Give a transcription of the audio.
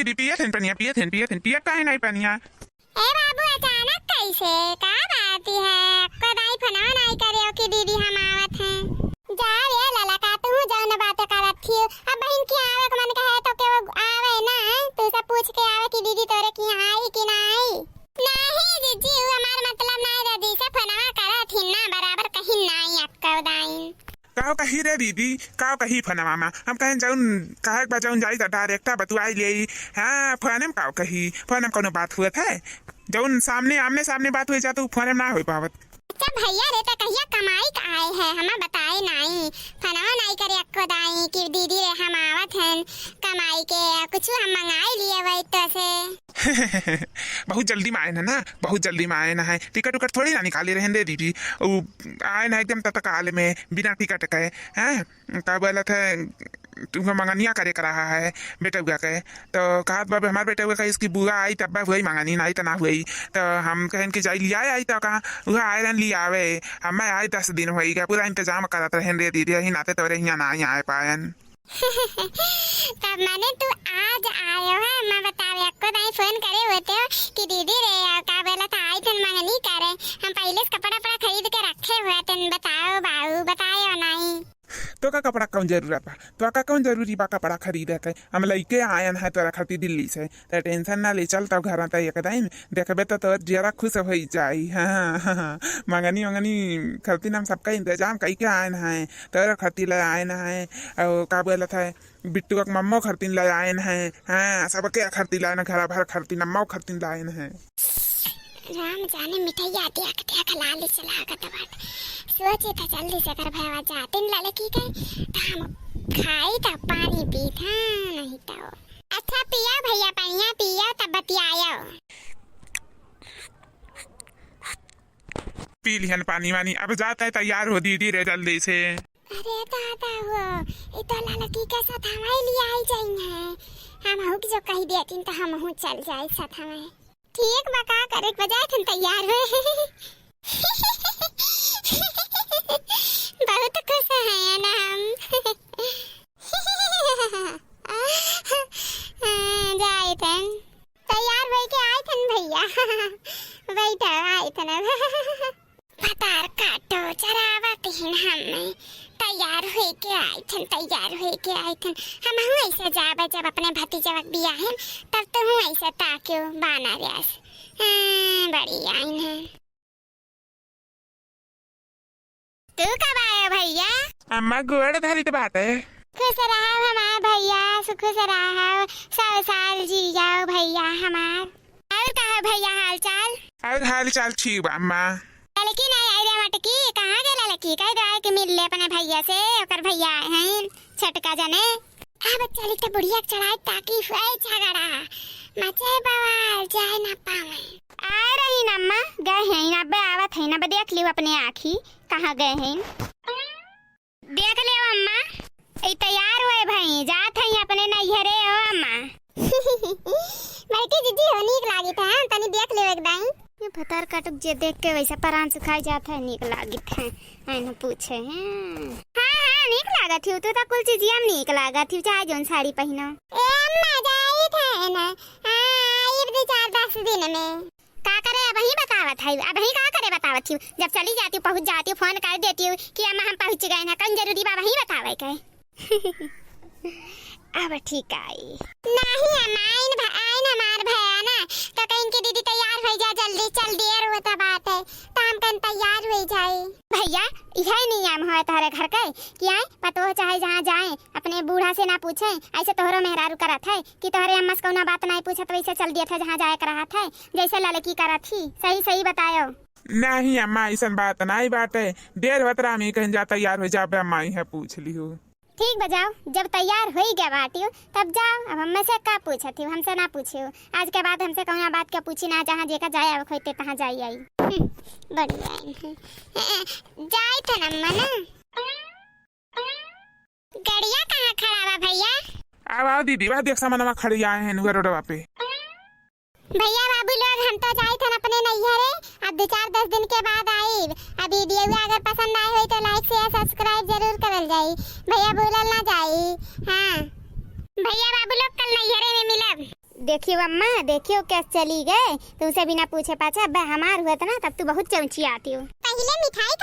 दीदी पियत हन पनिया पियत काहे नहीं पनिया। ए बाबू अचानक कैसे का बात है कदाई फना नहीं करे कि दीदी हम आवत हैं जा रे लाला का तू जाओ ना बात करत थी अब बहन की आवे के मन कहे तो के वो आवे ना तू से पूछ के आवे कि दीदी तोरे की आई कि ना आई नहीं जीजी वो हमार मतलब नहीं रे दी से फना करत ही ना बराबर कहीं नहीं अक्का दाइन काहो कही रे दीदी काहो कही फना मामा हम कहें जाउन काहे बजाउन जाई त डायरेक्ट बतुआई ले। हां फोन में काहो कही फोन में कोनो बात हुआ है जाउन सामने आमने सामने बात हुई जा तो फोन में ना हो पावत। अच्छा भैया रे तो कहिया कमाई का आए है हमें बताए नहीं फना नहीं करे अक्को दाई कि दीदी रे हम आवत हैं कमाई के कुछ हम मंगाई लिए वही तो से बहुत जल्दी में आए ना बहुत जल्दी में आए ना है टिकट उकट थोड़ी ना निकाले रहने दे दीदी आए ना एकदम तक काल में बिना टिकट के हैं का बोला था तुमको मंगनिया करे कर रहा है बेटा हुआ के तो कहा बाबे हमारे बेटा हुआ इसकी बुआ आई तब हुई मंगनी नहीं तो ना हुई तो हम कहें कि जाई लिया आई तो कहा वह आए रन लिया आवे हमें आए 10 दिन हुई क्या पूरा इंतजाम करते रहे दे दीदी ही नाते तो यहाँ ना ही आए पायन। तब मैंने तू आज आयो है मैं बतावे आपको नहीं फोन करे होते हो कि दीदी रे का बोला था आई थन मंगनी करे हम पहले से कपड़ा पड़ा खरीद के रखे हुए थे बताओ बाबू बतायो नहीं तो का कपड़ा कौन जरूरत बा तो का कौन जरूरी बा कपड़ा खरीदे के हम लइके आयन है तोरा खातिर दिल्ली से तो टेंशन ना ले चल तब घर त एकदम देखबे तो जरा खुश हो जाई। हाँ मंगनी मंगनी खातिर हम सबका इंतजाम कई के आयन है तोरा खातिर ले आयन है और का बोला था बिट्टू का मम्मो खातिर ले आयन है। हाँ सबके खातिर लायन घर भर खातिर नम्मो खातिर लायन है राम जाने मिठाई आती आकते खला ले चला का तबात सोचे था जल्दी से कर भैया जाते न लाले की गए तो हम खाई था पानी पी था नहीं तो अच्छा पिया भैया पानिया पिया तब बतियायो पी लिहन पानी वानी अब जाता है तैयार हो दीदी रे जल्दी से। अरे दादा हो ये तो लाला की के साथ हमारे लिए आई जाएंगे हम हुक जो कही देती तो हम हूँ चल जाए साथ हमें ठीक बका करे बजाय तुम तैयार हुए बहुत खुश हैं ना हम जाए थे तैयार हो के आए थे भैया बैठा आए थे पतार काटो चरावा कहीं हमें तैयार हो के आए थे हम हूँ ऐसा जाबे जब अपने भतीजे वक्त बिया है तब तो हूँ ऐसा ताक्यो बाना रियास बड़ी आइन है तू कब आया भैया अम्मा गोड़ धरी तो बात है खुश रहा हमारा भैया खुश रहा 100 साल जी जाओ भैया हमार और कहा भैया हाल चाल और हाल चाल ठीक बा अम्मा लड़की नहीं आई रे मटकी कहाँ गए लड़की कह गए कि मिल ले अपने भैया से ओकर भैया हैं छटका जाने हाँ बच्चा लिखते बुढ़िया चढ़ाई ताकि हुए झगड़ा मचे बवाल जाए ना पावे आ रही ना अम्मा गए हैं ना बे आवत है ना बे देख लियो अपने आँखी कहाँ गए हैं देख लियो अम्मा ए तैयार हुए भाई जात है अपने नैहरे हो अम्मा बैठी जीजी हो नीक लागी था तनी देख लियो एकदम ये भतार काटक जे देख के वैसा परान सुखाई जाता है नीक लागित है आइना पूछे हैं हाँ नीक लागत थी तो कुल चीज हम नीक लागत थी चाहे जोन साड़ी पहनो ए अम्मा जाई थे ना हां ये 4-10 दिन में का करे अब ही बतावत है अब ही का करे बतावत थी जब चली जाती हूं पहुंच जाती हूं फोन कर देती हूं कि अम्मा हम पहुंच गए ना कौन जरूरी बाबा ही बतावे के अब ठीक आई नहीं अम्मा आइन हमार भैया ना तो कहीं की दीदी तैयार हो जा जल्दी चल देर होता बात है तो हम कहीं तैयार हो जाए भैया यही नहीं आम हो तारे घर के कि आए पतो चाहे जहाँ जाए अपने बूढ़ा से ना पूछे ऐसे तोहरो मेहरारू करत है कि तोहरे अम्मा से कोनो बात नहीं पूछत वैसे चल दिया था जहाँ जाए कर था जैसे लड़की करत थी सही बतायो नहीं अम्मा ऐसा बात नहीं बात है देर होत रहा मैं कहीं जा तैयार हो जा अम्मा है पूछ ली हो ठीक बजाओ जब तैयार हो ही गया बाटी तब जाओ अब हम से का पूछत थी हमसे ना पूछियो आज के बाद हमसे कौन बात क्या पूछी ना जहाँ जेका जाए अब खोते तहाँ जाई आई बढ़िया जाए थे नम्मा ना गड़िया कहाँ खड़ा बा भैया अब आओ दीदी वह देख सामान खड़ी आए हैं रोडवा पे भैया बाबू लोग हम तो जाए थे अपने नैहरे अब 2-4-10 दिन के बाद आई अब वीडियो अगर पसंद आए हो तो लाइक शेयर सब्सक्राइब जरूर करल जाई भैया भूलल ना जाई हाँ भैया बाबू लोग कल नैहरे में मिलब देखियो अम्मा, देखियो कैसे चली गए तुमसे बिना पूछे पाछे। अब हमार हुआ था ना तब तू बहुत चमची आती हो। पहले मिठाई